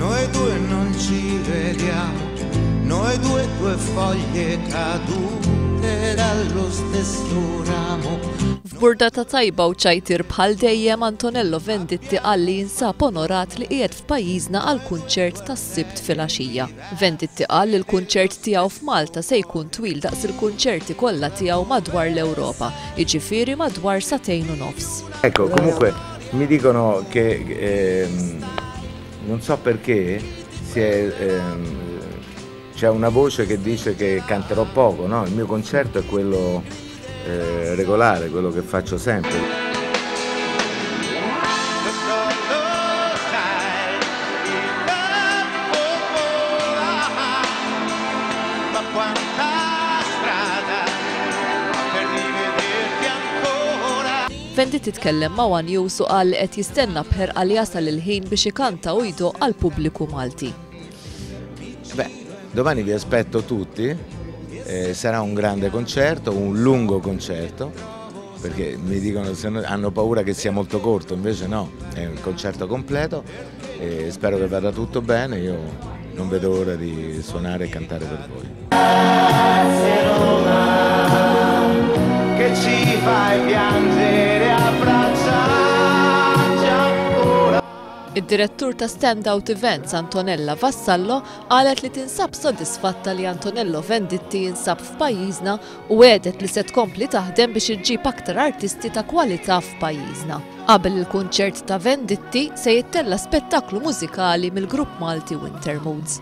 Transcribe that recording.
noi due non ci vediamo, noi due foglie cadute dallo stesso ramo. F'burdata tajba u ċajtir bħal dejjem Antonello Venditti qal li jinsab onorat li qiegħed f'pajjiżna għal kunċert tas-Sibt filgħaxija. Venditti qal li l-kunċert tiegħu f'Malta se jkun twil daqs il-kunċerti kollha tiegħu madwar l-Ewropa, jiġifieri madwar 2 sa'tejn u nofs. Ecco, comunque mi dicono che non so perché c'è una voce che dice che canterò poco, no? Il mio concerto è quello regolare, quello che faccio sempre. Venditti tkellem ma' One News u qal li qed jistenna bħerqa li jasal il-ħin biex ikanta u jdoq għal pubbliku Malti. Beh, domani vi aspetto tutti. Sarà un grande concerto, un lungo concerto, perché mi dicono hanno paura che sia molto corto, invece no, è un concerto completo e spero che vada tutto bene, io non vedo ora di suonare e cantare per voi. Che ci fai piangere abbracciarci ancora. Id-direttur ta' Standout Events Antonella Vassallo qalet li tinsab sodisfatta li Antonello Venditti jinsab f'pajjiżna u għedet li se tkompli taħdem biex iġġib aktar artisti ta' kwalità f'pajjiżna. Qabel il-kunċert ta' Venditti se jittella spettaklu mużikali mill-grupp Malti Winter Moods.